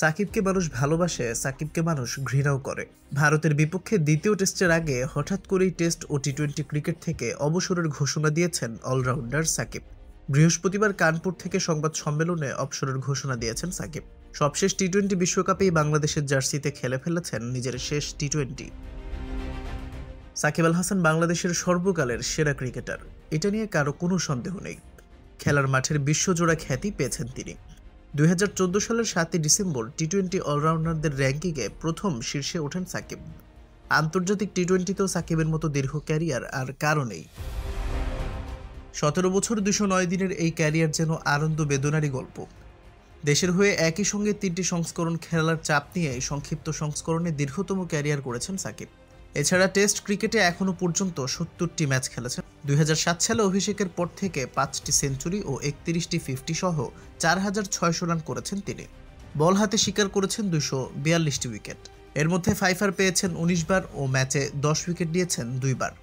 সাকিবকে মানুষ ভালোবাসে, সাকিবকে মানুষ ঘৃণাও করে। ভারতের বিপক্ষে দ্বিতীয় টেস্টের আগে হঠাৎ করেই টেস্ট ও টি-20 ক্রিকেট থেকে অবসরের ঘোষণা দিয়েছেন অলরাউন্ডার সাকিব। বৃহস্পতিবার কানপুর থেকে সংবাদ সম্মেলনে অবসরের ঘোষণা দিয়েছেন সাকিব। সবশেষ টি-20 বিশ্বকাপেই বাংলাদেশের জার্সিতে খেলে ফেলেছেন নিজের শেষ টি-20। সাকিব আল হাসান বাংলাদেশের সর্বকালের সেরা ক্রিকেটার, এটা নিয়ে কারো কোনো সন্দেহ নেই। খেলার মাঠের বিশ্বজোড়া খ্যাতি পেয়েছেন তিনি। 2014 সালের 7 ডিসেম্বর টি-20 অলরাউন্ডারদের র্যাঙ্কিংয়ে প্রথম শীর্ষে ওঠেন সাকিব। আন্তর্জাতিক টি-20তেও সাকিবের মতো দীর্ঘ ক্যারিয়ার আর কারো নেই। 17 বছর 209 দিনের এই ক্যারিয়ার যেন আনন্দ বেদনারই গল্প। দেশের হয়ে একই সঙ্গে 3টি সংস্করণ খেলার চাপ নিয়ে এই সংক্ষিপ্ত সংস্করণে দীর্ঘতম ক্যারিয়ার করেছেন সাকিব। এছাড়া টেস্ট ক্রিকেটে এখনও পর্যন্ত 70টি ম্যাচ খেলেছেন। 2007 সালে অভিষেকের পর থেকে 5টি সেঞ্চুরি ও 31টি 50 সহ 4600 রান করেছেন তিনি। বল হাতে শিকার করেছেন 242টি উইকেট। এর মধ্যে ফাইফার পেয়েছেন 19 বার ও ম্যাচে 10 উইকেট নিয়েছেন 2 বার।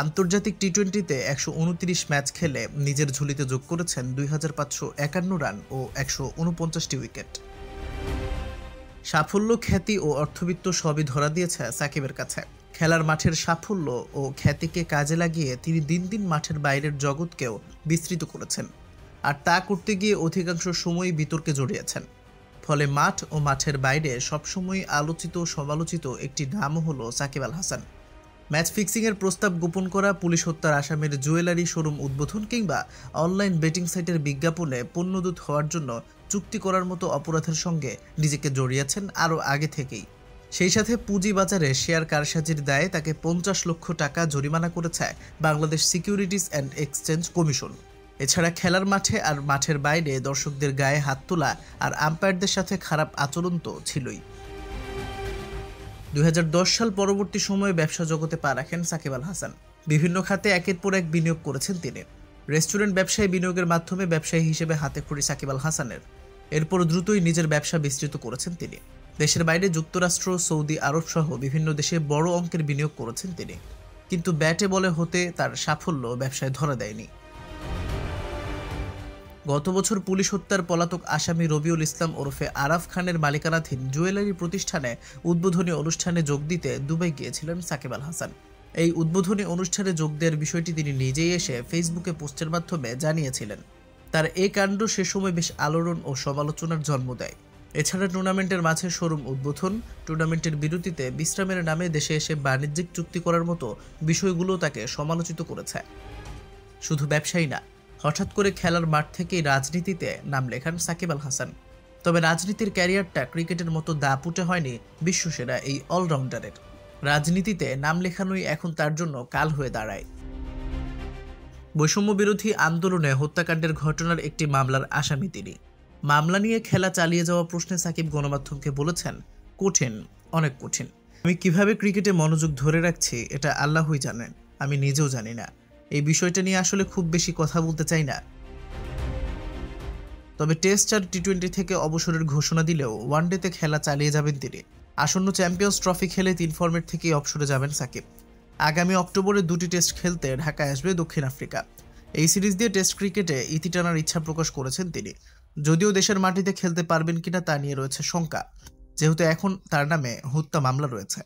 আন্তর্জাতিক টি-20তে 129 ম্যাচ খেলে নিজের ঝুলিতে যোগ করেছেন 2551 রান ও 149টি উইকেট। সাফল্য, খ্যাতি ও অর্থবিত্ত সবই ধরা দিয়েছে সাকিবের কাছে। খেলার মাঠের সাফল্য ও খ্যাতিকে কাজে লাগিয়ে তিনি দিন দিন মাঠের বাইরের জগৎকেও বিস্তৃত করেছেন, আর তা করতে গিয়ে অধিকাংশ সময়ই বিতর্কে জড়িয়েছেন। ফলে মাঠ ও মাঠের বাইরে সবসময় আলোচিত সমালোচিত একটি নামও হলো সাকিব আল হাসান। ম্যাচ ফিক্সিংয়ের প্রস্তাব গোপন করা, পুলিশ হত্যার আসামির জুয়েলারি শোরুম উদ্বোধন কিংবা অনলাইন বেটিং সাইটের বিজ্ঞাপনে পণ্যদূত হওয়ার জন্য চুক্তি করার মতো অপরাধের সঙ্গে নিজেকে জড়িয়েছেন আরও আগে থেকেই। সেই সাথে পুঁজিবাজারে শেয়ার কারসাজির দায়ে তাকে 50 লক্ষ টাকা জরিমানা করেছে Bangladesh securities and exchange commission. এছাড়া খেলার মাঠে আর মাঠের বাইরে দর্শকদের গায়ে হাত তোলা আর আম্পায়ারদের সাথে খারাপ আচরণ তো ছিলই। 2010 সাল পরবর্তী সময়ে ব্যবসা জগতে পা রাখেন সাকিব আল হাসান। বিভিন্ন খাতে একের পর এক বিনিয়োগ করেছেন তিনি। রেস্টুরেন্ট ব্যবসায় বিনিয়োগের মাধ্যমে ব্যবসায়ী হিসেবে হাতে খড়ি সাকিব আল হাসানের। এরপর দ্রুতই নিজের ব্যবসা বিস্তৃত করেছেন তিনি। দেশের বাইরে যুক্তরাষ্ট্র, সৌদি আরব সহ বিভিন্ন দেশে বড় অঙ্কের বিনিয়োগ করেছেন তিনি, কিন্তু ব্যাটে বলে হতে তার সাফল্য ব্যবসায় ধরা দেয়নি। গত বছর পুলিশ হত্যার পলাতক আসামি রবিউল ইসলাম ওরফে আরাফ খানের মালিকানাধীন জুয়েলারি প্রতিষ্ঠানে উদ্বোধনী অনুষ্ঠানে যোগ দিতে দুবাই গিয়েছিলেন সাকিব আল হাসান। এই উদ্বোধনী অনুষ্ঠানে যোগ দেওয়ার বিষয়টি তিনি নিজেই এসে ফেসবুকে পোস্টের মাধ্যমে জানিয়েছিলেন। তার এই কাণ্ড সে সময় বেশ আলোড়ন ও সমালোচনার জন্ম দেয়। এছাড়া টুর্নামেন্টের মাঝে শোরুম উদ্বোধন, টুর্নামেন্টের বিরতিতে বিশ্রামের নামে দেশে এসে বাণিজ্যিক চুক্তি করার মতো বিষয়গুলো তাকে সমালোচিত করেছে। শুধু ব্যবসায়ী না, হঠাৎ করে খেলার মাঠ থেকেই রাজনীতিতে নাম লেখান সাকিব আল হাসান। তবে রাজনীতির ক্যারিয়ারটা ক্রিকেটের মতো দাপুটে হয়নি বিশ্বসেরা এই অলরাউন্ডারের। রাজনীতিতে নাম লেখানোই এখন তার জন্য কাল হয়ে দাঁড়ায়। বৈষম্য বিরোধী আন্দোলনে হত্যাকাণ্ডের ঘটনার একটি মামলার আসামি তিনি। মামলা নিয়ে খেলা চালিয়ে যাওয়া প্রশ্নে সাকিব গণমাধ্যমকে বলেছেন, কঠিন, অনেক কঠিন। আমি কিভাবে ক্রিকেটে মনোযোগ ধরে রাখছি এটা আল্লাহই জানেন, আমি নিজেও জানি না। এই বিষয়টা নিয়ে আসলে খুব বেশি কথা বলতে চাই না। তবে টেস্ট আর টি-20 থেকে অবসরের ঘোষণা দিলেও ওয়ানডেতে খেলা চালিয়ে যাবেন তিনি। আসন্ন চ্যাম্পিয়ন্স ট্রফি খেলে 3 ফরম্যাট থেকেই অবসরে যাবেন সাকিব। আগামী অক্টোবরে 2টি টেস্ট খেলতে ঢাকায় আসবে দক্ষিণ আফ্রিকা। এই সিরিজ দিয়ে টেস্ট ক্রিকেটে ইতি টানার ইচ্ছা প্রকাশ করেছেন তিনি। যদিও দেশের মাটিতে খেলতে পারবেন কিনা তা নিয়ে রয়েছে শঙ্কা, যেহেতু এখন তার নামে হত্যা মামলা রয়েছে।